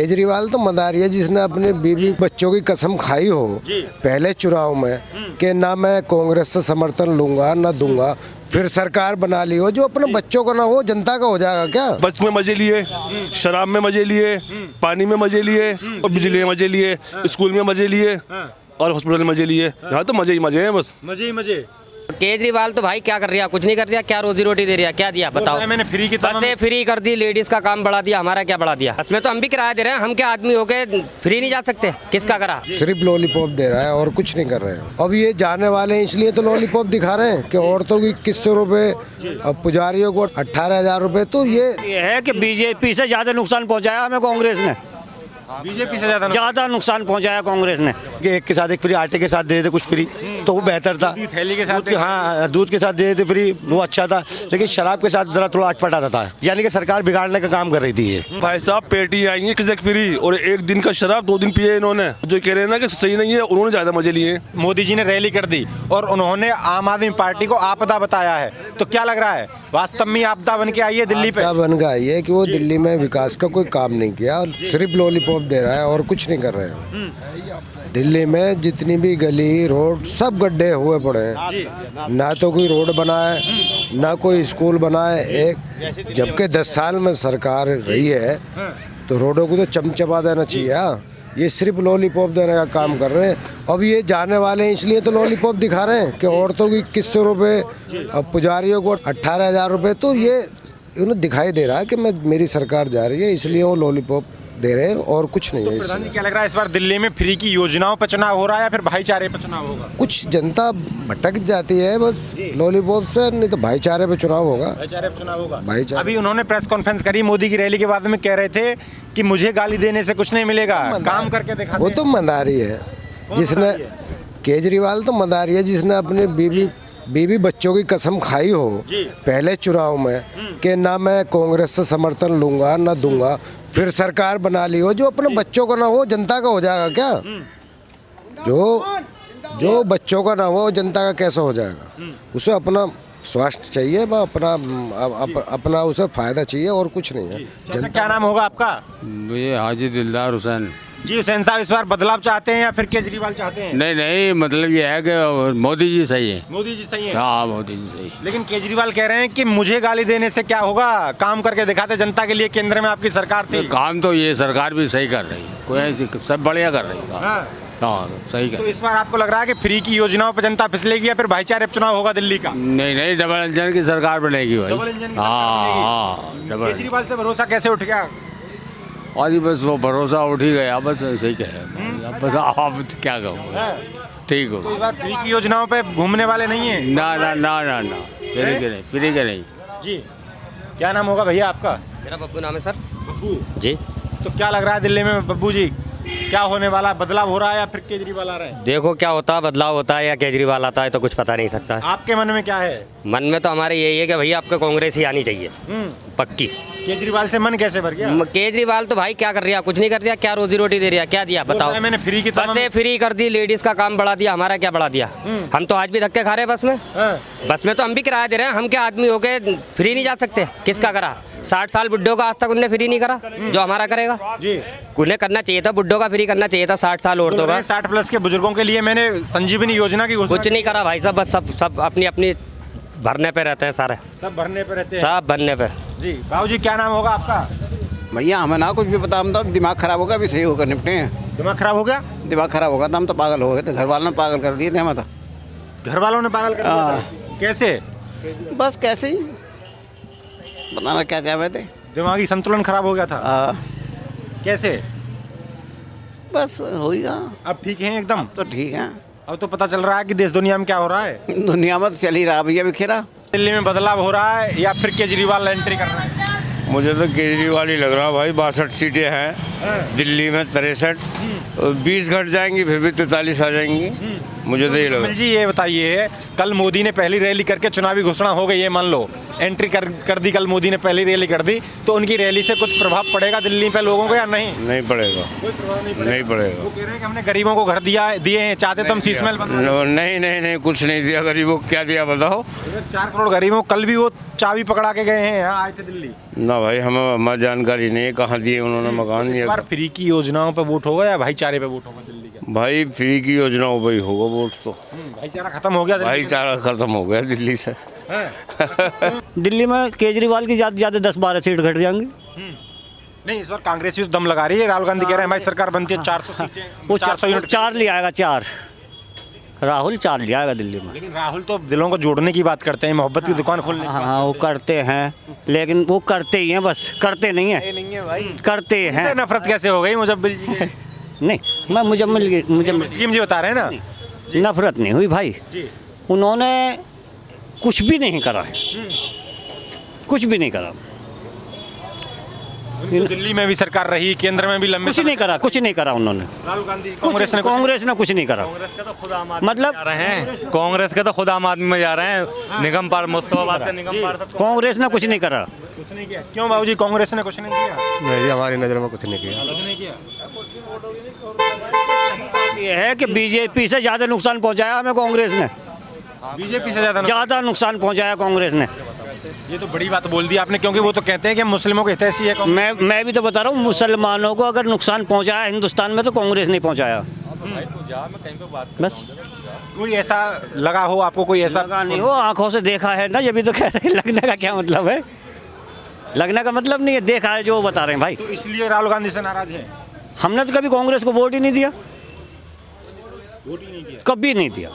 केजरीवाल तो मदारी है जिसने अपने बीवी बच्चों की कसम खाई हो पहले चुनाव में कि ना मैं कांग्रेस से समर्थन लूंगा ना दूंगा, फिर सरकार बना ली हो। जो अपने बच्चों का ना हो जनता का हो जाएगा क्या? बस में मजे लिए, शराब में मजे लिए, पानी में मजे लिए और बिजली में मजे लिए, स्कूल में मजे लिए और हॉस्पिटल में मजे लिए। यहाँ तो मजे ही मजे हैं, बस मजे ही मजे। केजरीवाल तो भाई क्या कर रहा, कुछ नहीं कर दिया। क्या रोजी रोटी दे रहा, क्या दिया बताओ? मैंने फ्री की बसें फ्री कर दी, लेडीज का काम बढ़ा दिया, हमारा क्या बढ़ा दिया? इसमें तो हम भी किराया दे रहे हैं, हम क्या आदमी हो गए फ्री नहीं जा सकते? किसका करा? सिर्फ लॉलीपॉप दे रहा है और कुछ नहीं कर रहे हैं। अब ये जाने वाले हैं इसलिए तो लॉलीपॉप दिखा रहे हैं कि औरतों की 2100 रुपए, अब पुजारियों को 18,000 रुपए। तो ये है कि बीजेपी से ज्यादा नुकसान पहुंचाया हमें कांग्रेस ने, बीजेपी से ज्यादा नुकसान पहुंचाया कांग्रेस ने। कि एक के साथ एक फ्री, आटे के साथ दे देते कुछ फ्री तो वो बेहतर था। थैली के साथ हाँ, दूध के साथ दे देते फ्री, वो अच्छा था। लेकिन शराब के साथ जरा थोड़ा अटपट आता था, यानी कि सरकार बिगाड़ने का काम कर रही थी ये। भाई साहब पेटी आएंगे किसी फ्री और एक दिन का शराब 2 दिन पिए इन्होंने। जो कह रहे हैं ना कि सही नहीं है, उन्होंने ज्यादा मजे लिए। मोदी जी ने रैली कर दी और उन्होंने आम आदमी पार्टी को आपदा बताया है, तो क्या लग रहा है वास्तव में आपदा बन के आई है दिल्ली पे? बन गया ये कि वो दिल्ली में विकास का कोई काम नहीं किया, सिर्फ लॉलीपॉप दे रहा है और कुछ नहीं कर रहे हैं। दिल्ली में जितनी भी गली रोड सब गड्ढे हुए पड़े हैं, ना तो कोई रोड बना है ना कोई स्कूल बना है। एक जबकि 10 साल में सरकार रही है तो रोडों को तो चमचमा देना चाहिए। ये सिर्फ लॉलीपॉप देने का काम कर रहे हैं। अब ये जाने वाले हैं इसलिए तो लॉलीपॉप दिखा रहे हैं कि औरतों की 2100 रुपए, अब पुजारियों को 18,000 रुपए। तो ये उन्हें दिखाई दे रहा है कि मेरी सरकार जा रही है, इसलिए वो लॉलीपॉप दे रहे हैं और कुछ नहीं है। प्रधान जी क्या लग रहा है इस बार दिल्ली में फ्री की योजनाओं पर चुनाव हो रहा है या फिर भाईचारे पर चुनाव होगा? कुछ जनता भटक जाती है बस लॉलीपॉप से, नहीं तो भाईचारे पे चुनाव होगा। भाईचारे पे चुनाव होगा। भाईचारे। अभी उन्होंने प्रेस कॉन्फ्रेंस करी मोदी की रैली के बाद में, कह रहे थे कि मुझे गाली देने से कुछ नहीं मिलेगा, काम करके दिखाते। वो तो मदारी है जिसने, केजरीवाल तो मदारी है जिसने अपने बीवी बच्चों की कसम खाई हो पहले चुनाव में कि ना मैं कांग्रेस से समर्थन लूंगा ना दूंगा, फिर सरकार बना ली हो। जो अपने बच्चों का ना हो जनता का हो जाएगा क्या? जो बच्चों का ना हो जनता का कैसे हो जाएगा? उसे अपना स्वास्थ्य चाहिए, अपना उसे फायदा चाहिए और कुछ नहीं है। चाचा क्या नाम होगा आपका? ये हाजी दिलदार हुसैन। जी हुसैन साहब, इस बार बदलाव चाहते हैं या फिर केजरीवाल चाहते हैं? नहीं, मतलब ये है कि मोदी जी सही है। मोदी जी सही है। हाँ, मोदी जी सही। लेकिन केजरीवाल कह रहे हैं कि मुझे गाली देने से क्या होगा, काम करके दिखाते जनता के लिए, केंद्र में आपकी सरकार थी। काम तो ये सरकार भी सही कर रही है, कोई ऐसी सब बढ़िया कर रही है। हाँ, सही कर। तो इस बार आपको लग रहा है कि फ्री की योजनाओं पर जनता फिसलेगी या फिर भाईचारे पे चुनाव होगा दिल्ली का? नहीं, डबल इंजन की सरकार बनेगी भाई। डबल इंजन की सरकार हाँ, बनेगी। केजरीवाल से भरोसा कैसे उठ गया? और बस वो भरोसा उठ ही गया, बस सही कहे। बस आप क्या कहो, ठीक हो। इस बार फ्री की योजनाओं पे घूमने वाले नहीं है? ना, फ्री के नहीं। जी क्या नाम होगा भैया आपका? मेरा बब्बू नाम है सर। बब्बू जी। तो क्या लग रहा है दिल्ली में बब्बू जी, क्या होने वाला, बदलाव हो रहा है या फिर केजरीवाल आ रहे हैं? देखो क्या होता है, बदलाव होता है या केजरीवाल आता है तो कुछ पता नहीं सकता। आपके मन में क्या है? मन में तो हमारे यही है कि भैया आपको कांग्रेस ही आनी चाहिए, पक्की। केजरीवाल से मन कैसे भर गया? केजरीवाल तो भाई क्या कर रहा, कुछ नहीं कर दिया। क्या रोजी रोटी दे रहा, क्या दिया बताओ? मैंने फ्री की बसें फ्री कर दी, लेडीज का काम बढ़ा दिया, हमारा क्या बढ़ा दिया? हम तो आज भी धक्के खा रहे हैं बस में। बस में तो हम भी किराया दे रहे हैं, हम क्या आदमी हो गए फ्री नहीं जा सकते? किसका करा? 60 साल बुड्ढों का आज तक उन्हें फ्री नहीं करा, जो हमारा करेगा। उन्हें करना चाहिए था, बुड्ढों का फ्री करना चाहिए था, 60 साल औरतों का। 60+ के बुजुर्गों के लिए मैंने संजीवनी योजना की घोषणा। कुछ नहीं करा भाई साहब, बस सब अपनी भरने पे रहते हैं सारे। सब भरने पे रहते हैं। सब भरने पे। जी बाबू जी क्या नाम होगा आपका? भैया हमें ना कुछ भी पता, हम तो दिमाग खराब होगा, अभी सही होकर निपटे हैं। दिमाग खराब हो गया? दिमाग खराब होगा तो हम तो पागल हो गए थे, घर वालों ने पागल कर दिए थे हमें तो। घर वालों ने पागल कर दिया था? कैसे? बस कैसे ही बताना क्या चाह रहे थे। दिमागी संतुलन खराब हो गया था? कैसे? बस हो ही गया। अब ठीक है एकदम? तो ठीक है। अब तो पता चल रहा है कि देश दुनिया में क्या हो रहा है। दुनिया में तो चल ही रहा भैया बिखेरा। दिल्ली में बदलाव हो रहा है या फिर केजरीवाल एंट्री कर रहा है? मुझे तो केजरीवाल ही लग रहा भाई। 62 सीटें हैं दिल्ली में, 63, 20 घट जाएंगी फिर भी 43 आ जाएंगी। मुझे तो ये लग कमल जी ये बताइए, कल मोदी ने पहली रैली करके चुनावी घोषणा हो गई है, मान लो एंट्री कर दी कल मोदी ने, पहली रैली कर दी, तो उनकी रैली से कुछ प्रभाव पड़ेगा दिल्ली पे लोगों को या नहीं? नहीं पड़ेगा, कोई प्रभाव नहीं नहीं पड़ेगा। वो कह रहे हैं कि हमने गरीबों को घर दिए हैं, चाहते तो हम शीश महल बनवा नहीं नहीं नहीं, कुछ नहीं दिया गरीबों को। क्या दिया बताओ? 4 करोड़ गरीबों, कल भी वो चाबी पकड़ा के गए हैं, यहाँ आए थे दिल्ली। ना भाई, हमें हमारी जानकारी नहीं है कहाँ दिए उन्होंने मकान। इस दिया बार फ्री की योजनाओं पे वोट होगा या भाईचारे पे वोट होगा दिल्ली के? भाई फ्री की योजनाओं पर ही होगा वोट तो। भाईचारा खत्म हो गया दिल्ली के भाईचारा खत्म हो गया दिल्ली से। अंदर? दिल्ली में केजरीवाल की ज़्यादा 10-12 सीट घट जाएंगी। नहीं, इस बार कांग्रेस ही तो दम लगा रही है। राहुल गांधी कह रहे हैं हमारी सरकार बनती है 400 सीटें, वो 400 यूनिट। 4 ले आएगा, 4 राहुल 4 ले आएगा दिल्ली में। लेकिन राहुल तो दिलों को जोड़ने की बात करते हैं, मोहब्बत की दुकान खोलने की। हाँ, वो करते हैं, लेकिन वो करते ही हैं, बस करते नहीं है, नहीं है भाई, करते हैं। इतने नफरत कैसे हो गई मुजब्बिल जी के? नहीं, मैं मुजम्मिल टीम जी बता रहे हैं ना। की नफरत नहीं हुई भाई, उन्होंने कुछ भी नहीं करा है, कुछ भी नहीं करा, उनको दिल्ली में भी सरकार रही, केंद्र में भी लंबे कुछ नहीं करा, कुछ नहीं करा उन्होंने। राहुल गांधी कांग्रेस ने कुछ नहीं करा। मतलब जा रहे हैं कांग्रेस के, तो खुद आम आदमी में जा रहे हैं। निगम पार मुस्तफाबाद का निगम पार तक कांग्रेस ने कुछ नहीं करा। कुछ नहीं किया। क्यों बाबूजी, कांग्रेस ने कुछ नहीं किया? नहीं, हमारी नज़र में कुछ नहीं किया। कुछ नहीं किया। ये है कि बीजेपी से ज़्यादा नुकसान पहुंचाया हमें कांग्रेस ने, बीजेपी से ज़्यादा नुकसान पहुंचाया कांग्रेस ने। ये तो बड़ी बात बोल दी आपने, क्योंकि वो तो कहते हैं कि मुस्लिमों के हितैषी है कांग्रेस। मैं भी तो बता रहा हूँ, मुसलमानों को अगर नुकसान पहुंचाया हिंदुस्तान में तो कांग्रेस नहीं पहुंचाया। बस कोई ऐसा लगा हो आपको, कोई ऐसा लगा नहीं हो, आंखों से देखा है ना, ये भी तो कह रहे हैं। लगने का क्या मतलब है? लगने का मतलब नहीं है, देखा है जो वो बता रहे हैं भाई। तो इसलिए राहुल गांधी से नाराज है? हमने तो कभी कांग्रेस को वोट ही नहीं दिया, वोट ही नहीं किया। कभी नहीं दिया।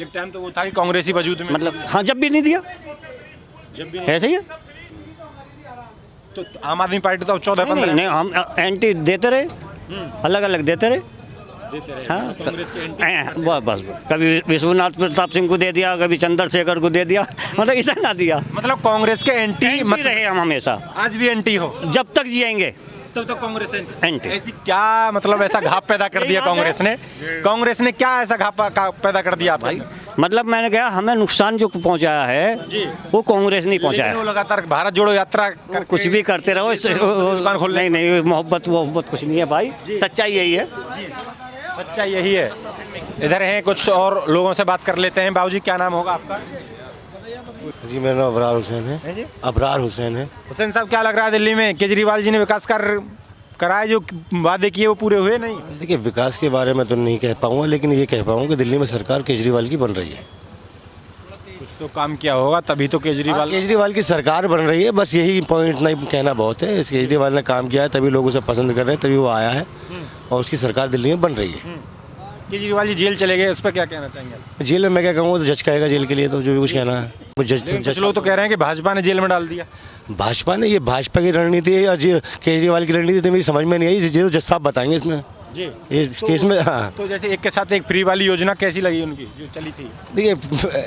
एक टाइम तो वो था कि कांग्रेस ही वजूद में, मतलब हाँ, जब भी नहीं दिया, जब भी ऐसे ही है। तो आम आदमी पार्टी तो अब 14-15 नहीं, हम एंटी देते रहे, अलग अलग देते रहे। हाँ, बस कभी विश्वनाथ प्रताप सिंह को दे दिया, कभी चंद्रशेखर को दे दिया, मतलब ऐसा ना दिया। मतलब कांग्रेस के एंटी रहे हम हमेशा, आज भी एंटी हो, जब तक जिएंगे तब तक कांग्रेस एंटी। ऐसी क्या मतलब ऐसा घाव पैदा कर दिया कांग्रेस ने क्या ऐसा घाव पैदा कर दिया भाई? मतलब मैंने कहा हमें नुकसान जो पहुंचाया है वो कांग्रेस नहीं पहुंचाया। वो लगातार भारत जोड़ो यात्रा कुछ भी करते रहो, दुकान खोल नहीं, मोहब्बत कुछ नहीं है भाई, सच्चाई यही है। अच्छा यही है। इधर हैं कुछ और लोगों से बात कर लेते हैं। बाबूजी क्या नाम होगा आपका? जी, मेरा नाम अबरार हुसैन है। अबरार हुसैन है। हुसैन साहब, क्या लग रहा है दिल्ली में केजरीवाल जी ने विकास कार्य कराए, जो वादे किए वो पूरे हुए नहीं? देखिए, विकास के बारे में तो नहीं कह पाऊंगा, लेकिन ये कह पाऊंगा कि दिल्ली में सरकार केजरीवाल की बन रही है। कुछ तो काम किया होगा तभी तो केजरीवाल की सरकार बन रही है, बस यही पॉइंट नहीं कहना बहुत है। केजरीवाल ने काम किया है, तभी लोग उसे पसंद कर रहे हैं, तभी वो आया है और उसकी सरकार दिल्ली में बन रही है। केजरीवाल जी जेल चले गए, उस पर क्या कहना चाहेंगे? जेल में मैं क्या कहूँगा, तो जज कहेगा जेल के लिए, तो जो भी कुछ कहना है वो कुछ लोग तो कह रहे हैं कि भाजपा ने जेल में डाल दिया। भाजपा ने, ये भाजपा की रणनीति है या केजरीवाल की रणनीति, तो मेरी समझ में नहीं आई। ये तो जज साहब बताएंगे इसमें, इस केस में। हाँ, तो जैसे एक के साथ एक फ्री वाली योजना कैसी लगी उनकी जो चली थी? देखिए,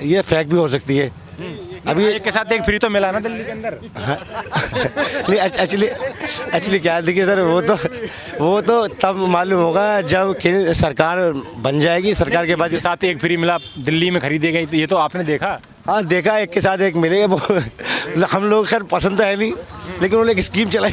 ये फेक भी हो सकती है। अभी एक के साथ एक फ्री तो मिला ना दिल्ली के अंदर। नहीं, एक्चुअली क्या है, देखिए सर, वो तो तब मालूम होगा जब सरकार बन जाएगी। सरकार के बाद साथ एक फ्री मिला, दिल्ली में खरीदे गई, ये तो आपने देखा? हाँ, देखा, एक के साथ एक मिले। वो हम लोग खैर पसंद तो है नहीं, लेकिन उन्होंने एक स्कीम चलाई।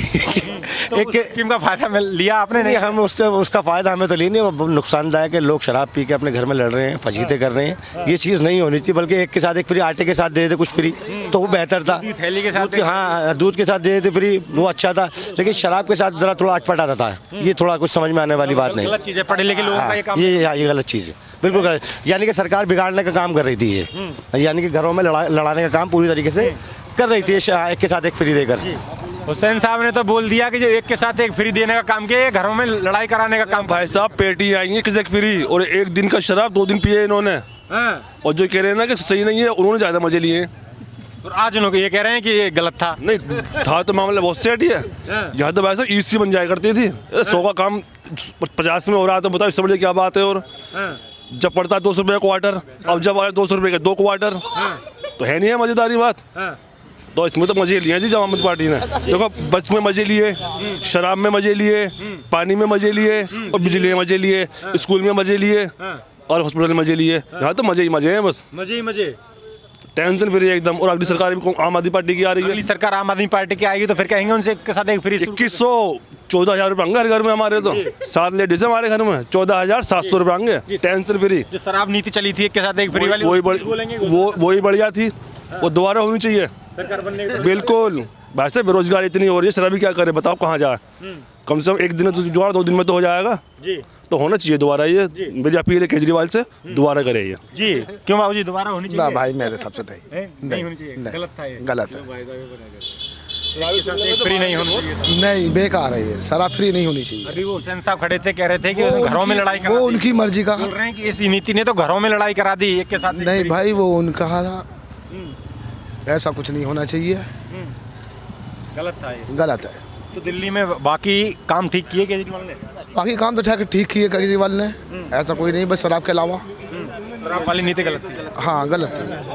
तो एक स्कीम का फायदा लिया आपने? नहीं, हम उसका फायदा हमें तो लेनी है। वो नुकसानदायक है, लोग शराब पी के अपने घर में लड़ रहे हैं, फजीते कर रहे हैं, ये चीज़ नहीं होनी चाहिए। बल्कि एक के साथ एक फ्री, आटे के साथ दे देते कुछ फ्री तो वो बेहतर था। थैली के साथ, हाँ, दूध के साथ दे देते फ्री, वो अच्छा था। लेकिन शराब के साथ जरा थोड़ा अटपट आता था, ये थोड़ा कुछ समझ में आने वाली बात नहीं। गलत चीज़ है, पढ़े लिखे लोगों का ये काम। ये गलत चीज़ है, बिल्कुल गलत। यानी कि सरकार बिगाड़ने का काम कर रही थी ये, यानी कि घरों में लड़ाने का काम पूरी तरीके से कर रही थी, एक के साथ एक फ्री देकर। हुसैन साहब ने तो बोल दिया कि जो एक के साथ एक फ्री देने का काम किया, घरों में लड़ाई कराने का काम। भाई साहब, पेटी आएंगे किसी फ्री, और एक दिन का शराब 2 दिन पिए इन्होंने। और जो कह रहे हैं ना कि सही नहीं है, उन्होंने ज्यादा मजे लिए। और आज लोग ये कह रहे हैं कि ये गलत था। नहीं था तो मामला बहुत सेट ही है। यहाँ तो भाई साहब ईसी बन जाया करती थी, 100 का काम 50 में हो रहा, तो बताओ इससे बड़ी क्या बात है। और जब पड़ता है 200 रुपये क्वार्टर, अब जब आए 200 रुपये के 2 क्वार्टर, तो है नहीं है मजेदारी बात। तो इसमें तो मजे लिए जी जमात पार्टी ने। देखो, बस में मजे लिए, शराब में मजे लिए, पानी में मजे लिए, और बिजली में मजे लिए, स्कूल में मजे लिए, और हॉस्पिटल में मजे लिए। यहाँ तो मजे ही मजे हैं बस, मजे ही मजे। टेंशन फ्री एकदम। और अगली सरकार भी आम आदमी पार्टी की आ रही है। अगली सरकार आम आदमी पार्टी की आएगी तो फिर कहेंगे उनसे के साथ एक फ्री 2114,000 रुपये होंगे हर घर में हमारे तो। 7 लेडीज है हमारे घर में, 14,700 रुपये होंगे टेंशन फ्री। जो शराब नीति चली थी एक के साथ एक फ्री वाली, वही बढ़िया थी, वो दोबारा होनी चाहिए सरकार बनने के। बिल्कुल। वैसे बेरोजगारी इतनी हो रही है, शराबी क्या करे बताओ, कहाँ जाए। कम से कम एक दिन तो जुगाड़ 2 दिन में तो हो जाएगा जी। तो होना चाहिए दोबारा। ये मेरी अपील है केजरीवाल से, दोबारा करे ये। जी क्यों बाबू जी दोबारा होनी चाहिए? ना भाई मेरे हिसाब से नहीं होनी चाहिए, गलत था ये। गलत है, फ्री नहीं होनी चाहिए। नहीं बेकार है ये, शराब फ्री नहीं होनी चाहिए। अभी वो हुसैन साहब खड़े थे, कह रहे थे कि घरों में लड़ाई करा वो दी। उनकी मर्जी का। बोल रहे हैं कि इस नीति ने तो घरों में लड़ाई करा दी एक के साथ एक नहीं फ्री। भाई वो उनका था, ऐसा कुछ नहीं होना चाहिए, गलत था ये। गलत है। तो दिल्ली में बाकी काम ठीक किए केजरीवाल ने? बाकी काम तो ठीक किए केजरीवाल ने, ऐसा कोई नहीं, बस शराब के अलावा। शराब वाली नीति गलत थी। हाँ गलत है।